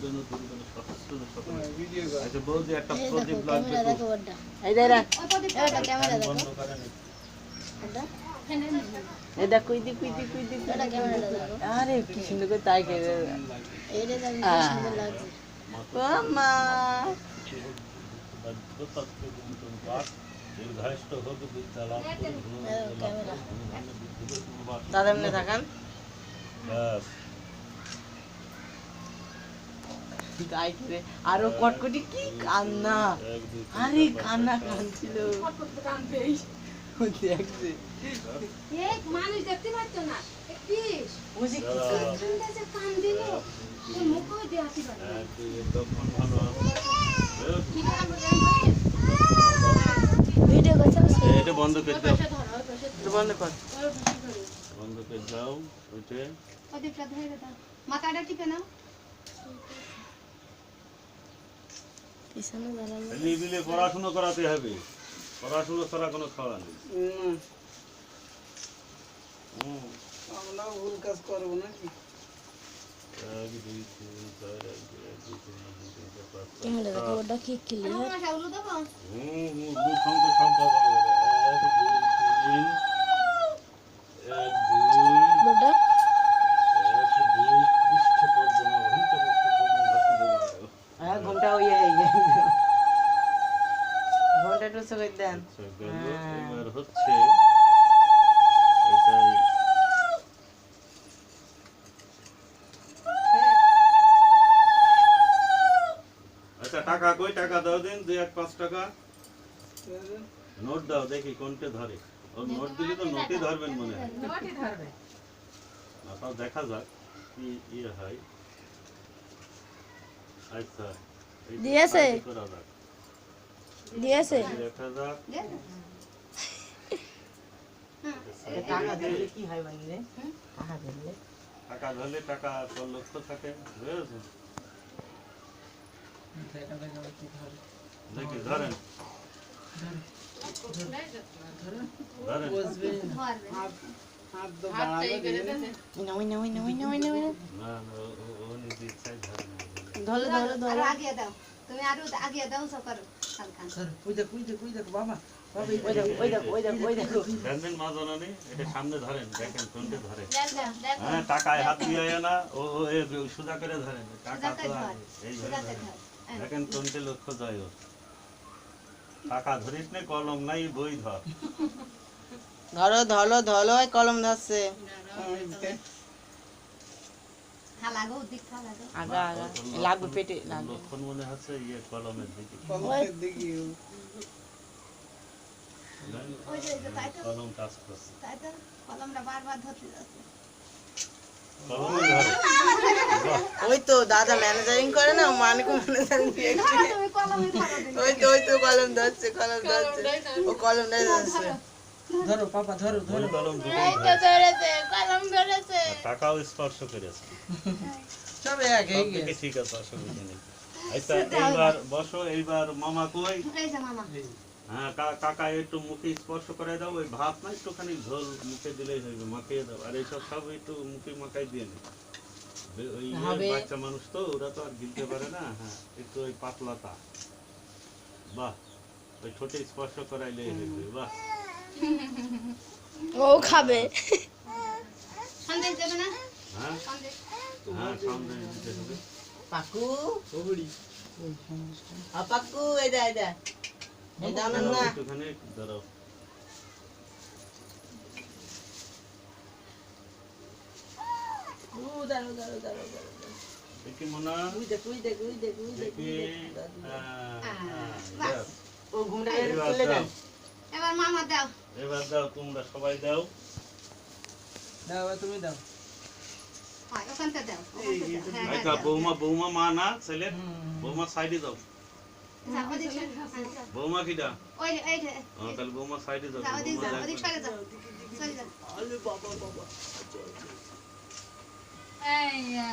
বেনু দুর্গের সশস্ত্র সকলে আচ্ছা বলছি একটা প্রদীপ লাগবে এই দেখ এটা ক্যামেরা দেখো বন্ধ করেন এটা এই দেখ কই দি এটা ক্যামেরাটা দেখো আরে কি সুন্দর করে তাই কে এইটা দেখো কি সুন্দর লাগছে মামা দীর্ঘায়িষ্ঠ হোক বিদ্যা লাভ ক্যামেরা দাদা এমনি থাকান তাই করে আরো কটকটি কি কান্না আরে কান্না কাঁদছিল দেখছে এক মানুষ দেখতে পাচ্ছ না পিস বুঝি কি কান্দে কান দিল ওর মুখও দিয়ে হাসি পারে ভিডিও করছো এটা বন্ধ করে দাও তো বন্ধ কর বন্ধ করে দাও ওইটা ওদিকটা ধরে দাও মাথাটা টিপে নাও পিছনে দাঁড়ানো নিবিলে পড়াশোনা করাতে হবে পড়াশোনা ছাড়া কোনো খাওয়া নেই আমরা ভুল কাজ করবো নাকি এক দুই তিন চার এক দুই এক দুই তিন এক দুই তিন চার পাঁচ ছয় ক্যামেরা দেখো ওটা কি ক্লিয়ার মাথা উলু দেবো দু সংখ্যা সম্পদ এক দুই তিন এক দুই ওটা এক দুই পৃষ্ঠ পর্যন্ত ঘন্টা পর্যন্ত হ্যাঁ ঘন্টা হয়ে ঘন্টা টুসো করে দেন এবার হচ্ছে এটাই আচ্ছা টাকা কই টাকা দাও দিন 2 1 5 টাকা নোট দাও দেখি কোনটা ধরে ওর নোট দিলে তো নোটই ধরবেন মনে হয় নটি ধরবে তাও দেখা যাক কি ইয়ে হয় আচ্ছা এইটা দিয়েছে? কাজ করা যাক। দিয়েছে দেখা যাক টাকা দিলে কি হয় ভাই রে টাকা দিলে টাকা ধরলে টাকা তো লক্ষ্য থাকে বুঝেছেন দেখি ধরেন ধরেন বসবে ধরবে হাত তো বাড়াবে ওই না না ও নিজে ইচ্ছায় ধরেন ধরো আরো আগে দাও তুমি আরো আগে দাও সব করো হালকা কই দেখ বাবা ওই দেখো দেখবেন মা জননী এটা সামনে ধরেন দেখেন কোনটা ধরে দেখ হ্যাঁ টাকায় হাত দিয়ে না ও সোজা করে ধরেন টাকা তো ধর আগে এইভাবে সুদাতে ধরেন। ধর দেখেন কোনটা লক্ষ্য যায় ওর টাকা ধরিস না কলম নাই বই ধর ধরো ওই কলম ধরছে হালাগো দিক হালাগো আগা লাগবে পেটে লাগবে লক্ষণ মনে হচ্ছে ইয়ে কলমের দিকে ওই যে তাই তো কলম কাজ করছে তাই তো কলমটা বারবার ধরতে যাচ্ছে কলমে ধরে ওই তো দাদা ম্যানেজারিং করে না মানিক ম্যানেজারিং তুমি কলমে ধরো দিন ওই তো কলম ধরছে ও কলম ধরছে ওই কলম দুটোই এই তো ধরে ধরেছে কলম ধরেছে আর টাকাও স্পর্শ করেছে সব এক সব দিকে ঠিক আছে অসুবিধা নেই আচ্ছা এইবার বসো এইবার মামা কই এই যে মামা হ্যাঁ কাকা একটু মুখে স্পর্শ করে দাও ওই ভাত না একটুখানি ঝোল মুখে দিলেই হইবে মাখিয়ে দাও আর এইসব সব একটু মুখে মাখাই দিয়ে নে ওই বাচ্চা মানুষ তো ওরা তো আর গিলতে পারে না হ্যাঁ একটু ওই পাতলাটা বাহ ওই ঠোঁটে স্পর্শ করাইলে হইবে বাহ ও খাবে সন্দেশ দেবে না হ্যাঁ সন্দেশ হ্যাঁ সামনে দিতে হবে পাকু পাকু এই দাও না একটুখানি দাঁড়াও দাঁড়াও দেখি মোনা দেখি বাস ও ঘুমটা খুলে দেন এবার মামা দাও এবার দাও তোমরা সবাই দাও তুমি দাও হয় ওখানটা দাও হ্যাঁ আচ্ছা বৌমা মা না ছেলে বৌমা সাইডে দাও বৌমা কিটা ওই এই যে তাহলে বৌমা সাইডে দাও ওদিক বৌমা যাও ওদিক লাগবে। সরে যাও সরে যাও আরে বাবা এই